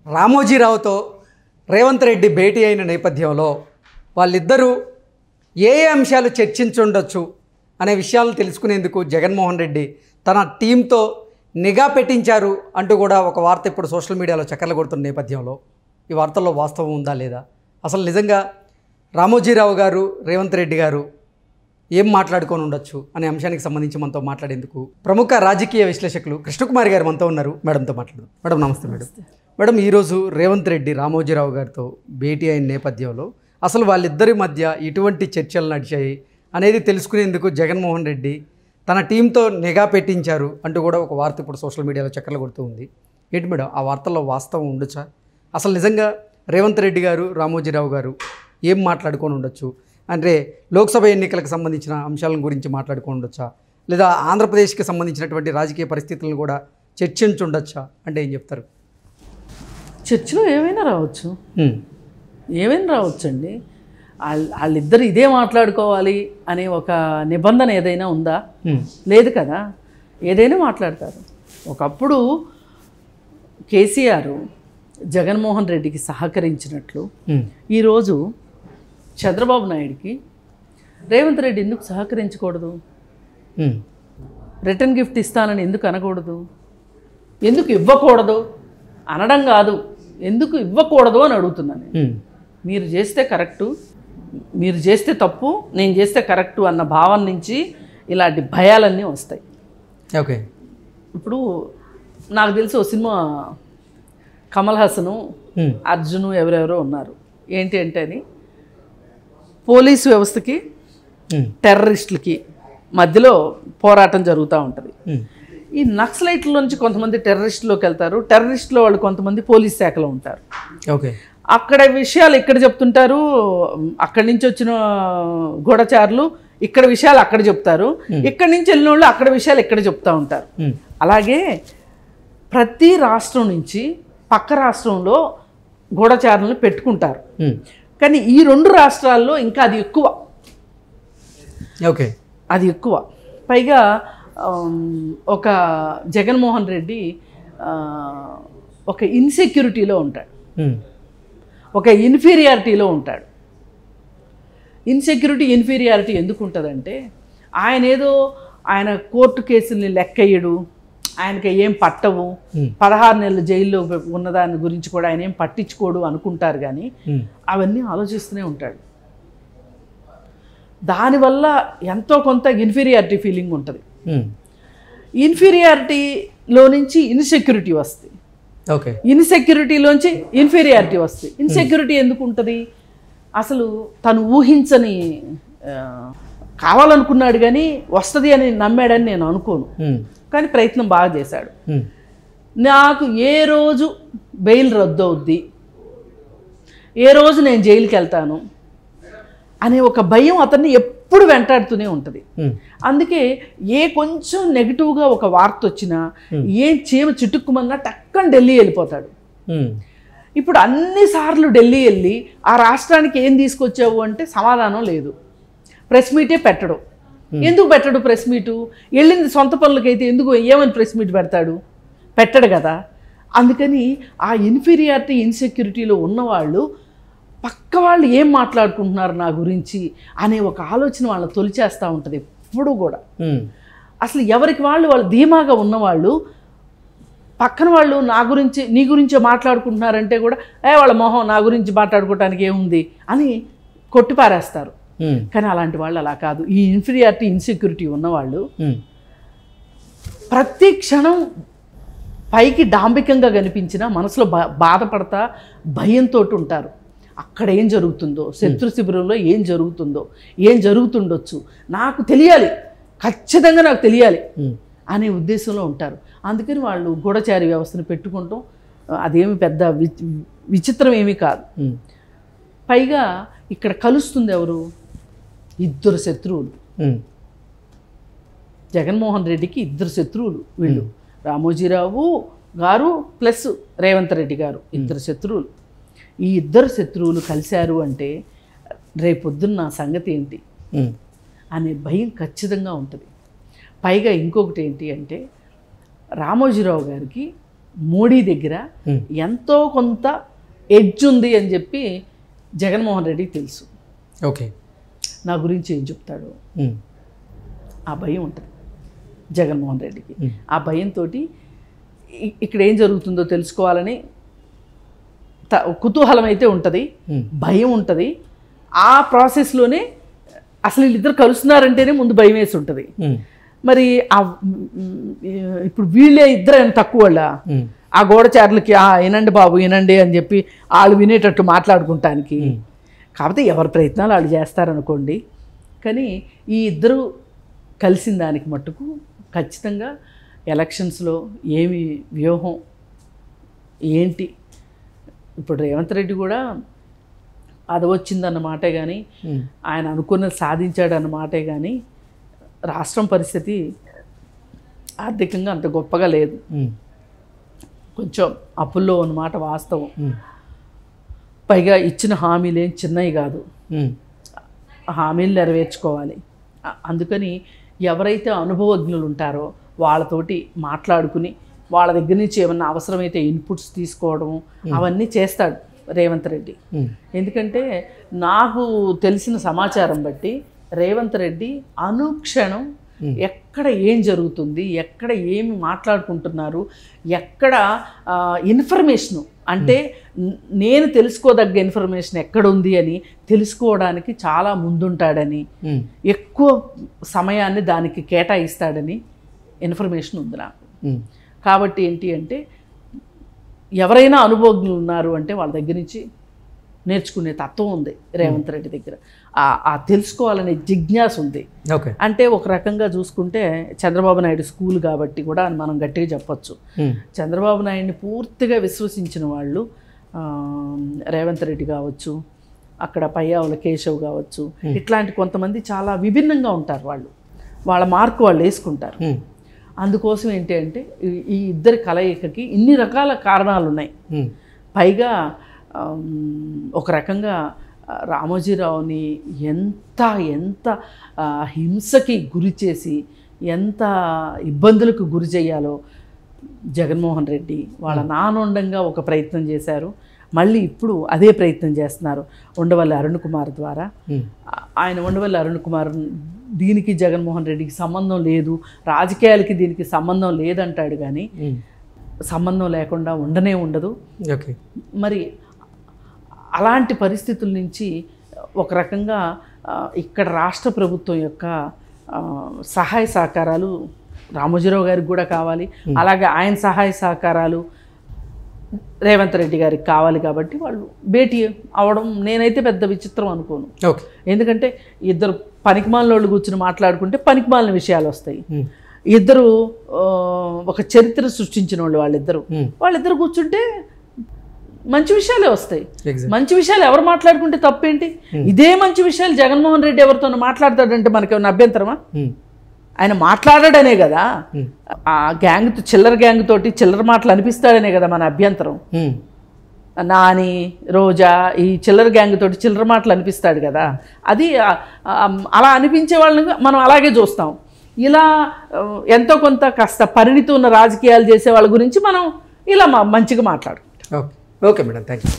రామోజీరావుతో రేవంత్ రెడ్డి భేటీ అయిన నేపథ్యంలో వాళ్ళిద్దరూ ఏ అంశాలు చర్చించుండొచ్చు అనే విషయాలను తెలుసుకునేందుకు జగన్మోహన్ రెడ్డి తన టీంతో నిఘా పెట్టించారు అంటూ కూడా ఒక వార్త ఇప్పుడు సోషల్ మీడియాలో చక్కర్లు కొడుతున్న నేపథ్యంలో ఈ వార్తల్లో వాస్తవం ఉందా లేదా, అసలు నిజంగా రామోజీరావు గారు రేవంత్ రెడ్డి గారు ఏం మాట్లాడుకొని ఉండొచ్చు అనే అంశానికి సంబంధించి మనతో మాట్లాడేందుకు ప్రముఖ రాజకీయ విశ్లేషకులు కృష్ణకుమారి గారు మనతో ఉన్నారు. మేడంతో మాట్లాడదాం. మేడం నమస్తే. మేడం ఈరోజు రేవంత్ రెడ్డి రామోజీరావు గారితో భేటీ అయిన నేపథ్యంలో అసలు వాళ్ళిద్దరి మధ్య ఎటువంటి చర్చలు నడిచాయి అనేది తెలుసుకునేందుకు జగన్మోహన్ రెడ్డి తన టీంతో నిఘా పెట్టించారు అంటూ కూడా ఒక వార్త ఇప్పుడు సోషల్ మీడియాలో చక్కర్లు కొడుతూ ఉంది. ఏంటి మేడం ఆ వార్తల్లో వాస్తవం ఉండొచ్చా? అసలు నిజంగా రేవంత్ రెడ్డి గారు రామోజీరావు గారు ఏం మాట్లాడుకొని ఉండొచ్చు? అంటే లోక్సభ ఎన్నికలకు సంబంధించిన అంశాల గురించి మాట్లాడుకొని ఉండొచ్చా, లేదా ఆంధ్రప్రదేశ్కి సంబంధించినటువంటి రాజకీయ పరిస్థితులను కూడా చర్చించుండొచ్చా అంటే ఏం చెప్తారు? చర్చలో ఏమైనా రావచ్చు, ఏమైనా రావచ్చండి. వాళ్ళిద్దరు ఇదే మాట్లాడుకోవాలి అనే ఒక నిబంధన ఏదైనా ఉందా? లేదు కదా, ఏదైనా మాట్లాడతారు. ఒకప్పుడు కేసీఆర్ జగన్మోహన్ రెడ్డికి సహకరించినట్లు ఈరోజు చంద్రబాబు నాయుడికి రేవంత్ రెడ్డి ఎందుకు సహకరించకూడదు? రిటర్న్ గిఫ్ట్ ఇస్తానని ఎందుకు అనకూడదు? ఎందుకు ఇవ్వకూడదు అనడం కాదు, ఎందుకు ఇవ్వకూడదు అని అడుగుతున్నాను. మీరు చేస్తే కరెక్టు, మీరు చేస్తే తప్పు, నేను చేస్తే కరెక్టు అన్న భావన నుంచి ఇలాంటి భయాలన్నీ వస్తాయి. ఓకే, ఇప్పుడు నాకు తెలిసి ఓ సినిమా కమల్ హాసను అర్జును ఎవరెవరో ఉన్నారు. ఏంటి అంటే అని పోలీసు వ్యవస్థకి టెర్రరిస్టులకి మధ్యలో పోరాటం జరుగుతూ ఉంటుంది. ఈ నక్సలైట్ల నుంచి కొంతమంది టెర్రరిస్టులోకి వెళ్తారు, టెర్రరిస్టులో వాళ్ళు కొంతమంది పోలీస్ శాఖలో ఉంటారు. ఓకే, అక్కడ విషయాలు ఇక్కడ చెప్తుంటారు, అక్కడి నుంచి వచ్చిన గూఢచారులు ఇక్కడ విషయాలు అక్కడ చెప్తారు, ఇక్కడి నుంచి వెళ్ళిన వాళ్ళు అక్కడ విషయాలు ఇక్కడ చెప్తూ ఉంటారు. అలాగే ప్రతి రాష్ట్రం నుంచి పక్క రాష్ట్రంలో గూఢచారులను పెట్టుకుంటారు. కానీ ఈ రెండు రాష్ట్రాల్లో ఇంకా అది ఎక్కువ. ఓకే, అది ఎక్కువ. పైగా ఒక జగన్మోహన్ రెడ్డి ఒక ఇన్సెక్యూరిటీలో ఉంటాడు, ఒక ఇన్ఫీరియారిటీలో ఉంటాడు. ఇన్ఫీరియారిటీ ఎందుకు ఉంటుందంటే ఆయన కోర్టు కేసుల్ని లెక్కయ్యడు, ఆయనకి ఏం పట్టవు, 16 నెలలు జైల్లో ఉన్నదాని గురించి కూడా ఆయన ఏం పట్టించుకోడు అనుకుంటారు. కానీ అవన్నీ ఆలోచిస్తూనే ఉంటాడు. దానివల్ల ఎంతో కొంత ఇన్ఫీరియారిటీ ఫీలింగ్ ఉంటుంది. ఇన్ఫీరియారిటీలో నుంచి ఇన్సెక్యూరిటీ వస్తుంది. ఓకే, ఇన్సెక్యూరిటీలోంచి ఇన్ఫీరియారిటీ వస్తుంది. ఇన్సెక్యూరిటీ ఎందుకు ఉంటుంది? అసలు తను ఊహించని కావాలనుకున్నాడు కానీ వస్తుంది అని నమ్మాడని నేను అనుకోను. కానీ ప్రయత్నం బాగా చేశాడు. నాకు ఏ రోజు బెయిల్ రద్దు అవుద్ది, ఏ రోజు నేను జైలుకి వెళ్తాను అనే ఒక భయం అతన్ని ఎప్పుడు వెంటాడుతూనే ఉంటుంది. అందుకే కొంచెం నెగిటివ్గా ఒక వార్త వచ్చినా, చీమ చిటుక్కుమన్నా టక్కన ఢిల్లీ వెళ్ళిపోతాడు. ఇప్పుడు అన్నిసార్లు ఢిల్లీ వెళ్ళి ఆ రాష్ట్రానికి ఏం తీసుకొచ్చావు అంటే సమాధానం లేదు. ప్రెస్ మీటే పెట్టడు. ఎందుకు పెట్టడు ప్రెస్ మీటు? వెళ్ళింది సొంత పనులకైతే ఎందుకు ఏమని ప్రెస్ మీట్ పెడతాడు? పెట్టడు కదా. అందుకని ఆ ఇన్ఫీరియారిటీ ఇన్సెక్యూరిటీలో ఉన్నవాళ్ళు పక్క వాళ్ళు ఏం మాట్లాడుకుంటున్నారు నా గురించి అనే ఒక ఆలోచన వాళ్ళని తొలిచేస్తూ ఉంటుంది ఎప్పుడు కూడా. అసలు ఎవరికి వాళ్ళు ధీమాగా ఉన్నవాళ్ళు పక్కన వాళ్ళు నా గురించి నీ గురించే మాట్లాడుకుంటున్నారంటే కూడా వాళ్ళ మొహం నా గురించి మాట్లాడుకోవటానికి ఏముంది అని కొట్టిపారేస్తారు. కానీ అలాంటి వాళ్ళు అలా కాదు. ఈ ఇన్ఫీరియారిటీ ఇన్సెక్యూరిటీ ఉన్నవాళ్ళు ప్రతి క్షణం పైకి డాంబికంగా కనిపించినా మనసులో బాధపడతా భయంతో ఉంటారు. అక్కడ ఏం జరుగుతుందో, శత్రు శిబిరంలో ఏం జరుగుతుండొచ్చు, నాకు తెలియాలి, ఖచ్చితంగా నాకు తెలియాలి అనే ఉద్దేశంలో ఉంటారు. అందుకని వాళ్ళు గూఢచారి వ్యవస్థను పెట్టుకుంటాం. అదేమి పెద్ద విచిత్రం ఏమీ కాదు. పైగా ఇక్కడ కలుస్తుంది ఎవరు? ఇద్దరు శత్రువులు. జగన్మోహన్ రెడ్డికి ఇద్దరు శత్రువులు వీళ్ళు. రామోజీరావు గారు ప్లస్ రేవంత్ రెడ్డి గారు ఇద్దరు శత్రువులు. ఈ ఇద్దరు శత్రువులు కలిశారు అంటే రేపొద్దున్న నా సంగతి ఏంటి అనే భయం ఖచ్చితంగా ఉంటుంది. పైగా ఇంకొకటి ఏంటి అంటే రామోజీరావు గారికి మోడీ దగ్గర ఎంతో కొంత ఎడ్జ్ ఉంది అని చెప్పి జగన్మోహన్ రెడ్డికి తెలుసు. ఓకే, నా గురించి ఏం చెప్తాడు ఆ భయం ఉంటుంది జగన్మోహన్ రెడ్డికి. ఆ భయంతో ఇక్కడ ఏం జరుగుతుందో తెలుసుకోవాలని కుతూహలం అయితే ఉంటుంది, భయం ఉంటుంది. ఆ ప్రాసెస్లోనే అసలు వీళ్ళిద్దరు కలుస్తున్నారంటేనే ముందు భయం వేసి ఉంటుంది. మరి ఇప్పుడు వీళ్ళే ఇద్దరు ఆయన తక్కువ వాళ్ళ ఆ గోడచారులకి వినండి బాబు వినండి అని చెప్పి వాళ్ళు వినేటట్టు మాట్లాడుకుంటానికి. కాకపోతే ఎవరి ప్రయత్నాలు వాళ్ళు చేస్తారనుకోండి. కానీ ఈ ఇద్దరు కలిసిన దానికి మట్టుకు ఖచ్చితంగా ఎలక్షన్స్లో ఏమి వ్యూహం ఏంటి, ఇప్పుడు రేవంత్ రెడ్డి కూడా అది వచ్చిందన్నమాటే కానీ ఆయన అనుకున్నది సాధించాడన్నమాటే కానీ రాష్ట్రం పరిస్థితి ఆర్థికంగా అంత గొప్పగా లేదు. కొంచెం అప్పుల్లో ఉన్నమాట వాస్తవం. పైగా ఇచ్చిన హామీలు ఏం చిన్నవి కాదు, హామీలు నెరవేర్చుకోవాలి. అందుకని ఎవరైతే అనుభవజ్ఞులు ఉంటారో వాళ్ళతోటి మాట్లాడుకుని వాళ్ళ దగ్గర నుంచి ఏమన్నా అవసరమైతే ఇన్పుట్స్ తీసుకోవడం అవన్నీ చేస్తాడు రేవంత్ రెడ్డి. ఎందుకంటే నాకు తెలిసిన సమాచారం బట్టి రేవంత్ రెడ్డి అనుక్షణం ఎక్కడ ఏం జరుగుతుంది, ఎక్కడ ఏమి మాట్లాడుకుంటున్నారు, ఎక్కడ ఇన్ఫర్మేషను అంటే నేను తెలుసుకోదగ్గ ఇన్ఫర్మేషన్ ఎక్కడుంది అని తెలుసుకోవడానికి చాలా ముందుంటాడని, ఎక్కువ సమయాన్ని దానికి కేటాయిస్తాడని ఇన్ఫర్మేషన్ ఉంది నాకు. కాబట్టి ఏంటి అంటే ఎవరైనా అనుభవజ్ఞులు ఉన్నారు అంటే వాళ్ళ దగ్గర నుంచి నేర్చుకునే తత్వం ఉంది రేవంత్ రెడ్డి దగ్గర. ఆ తెలుసుకోవాలనే జిజ్ఞాస ఉంది. అంటే ఒక రకంగా చూసుకుంటే చంద్రబాబు నాయుడు స్కూల్ కాబట్టి కూడా మనం గట్టిగా చెప్పొచ్చు. చంద్రబాబు నాయుడిని పూర్తిగా విశ్వసించిన వాళ్ళు రేవంత్ రెడ్డి కావచ్చు, అక్కడ పయ్యావుల కేశవ్ కావచ్చు, ఇట్లాంటి కొంతమంది చాలా విభిన్నంగా ఉంటారు. వాళ్ళ మార్కు వాళ్ళు వేసుకుంటారు. అందుకోసం ఏంటి అంటే ఈ ఇద్దరి కలయికకి ఇన్ని రకాల కారణాలు ఉన్నాయి. పైగా ఒక రకంగా రామోజీరావుని ఎంత ఎంత హింసకి గురి చేసి ఎంత ఇబ్బందులకు గురి చేయాలో జగన్మోహన్ రెడ్డి వాళ్ళ నానుండంగా ఒక ప్రయత్నం చేశారు. మళ్ళీ ఇప్పుడు అదే ప్రయత్నం చేస్తున్నారు ఉండవల్లి అరుణ్ కుమార్ ద్వారా. ఆయన ఉండవల్లి అరుణ్ కుమార్ దీనికి జగన్మోహన్ రెడ్డికి సంబంధం లేదు, రాజకీయాలకి దీనికి సంబంధం లేదంటాడు. కానీ సంబంధం లేకుండా ఉండనే ఉండదు. మరి అలాంటి పరిస్థితుల నుంచి ఒక రకంగా ఇక్కడ రాష్ట్ర ప్రభుత్వం యొక్క సహాయ సహకారాలు రామోజీరావు గారికి కూడా కావాలి, అలాగే ఆయన సహాయ సహకారాలు రేవంత్ రెడ్డి గారికి కావాలి. కాబట్టి వాళ్ళు భేటీ అవడం నేనైతే పెద్ద విచిత్రం అనుకోను. ఎందుకంటే ఇద్దరు పనికిమాలినోళ్ళు కూర్చుని మాట్లాడుకుంటే పనికిమాలిన విషయాలు వస్తాయి. ఇద్దరు ఒక చరిత్ర సృష్టించిన వాళ్ళు వాళ్ళిద్దరు కూర్చుంటే మంచి విషయాలే వస్తాయి. మంచి విషయాలు ఎవరు మాట్లాడుకుంటే తప్పేంటి? ఇదే మంచి విషయాలు జగన్మోహన్ రెడ్డి ఎవరితో మాట్లాడతాడంటే మనకేమన్నా అభ్యంతరమా? ఆయన మాట్లాడాడనే కదా, ఆ గ్యాంగ్ చిల్లర గ్యాంగ్ తోటి చిల్లర మాటలు అనిపిస్తాడనే కదా మన అభ్యంతరం. నాని రోజా ఈ చిల్లర గ్యాంగ్ తోటి చిల్లర మాటలు అనిపిస్తాడు కదా, అది అలా అనిపించే వాళ్ళని మనం అలాగే చూస్తాం. ఇలా ఎంతో కొంత కాస్త పరిణితి ఉన్న రాజకీయాలు చేసే వాళ్ళ గురించి మనం ఇలా మంచిగా మాట్లాడుకుంటాం. Okay madam, thank you.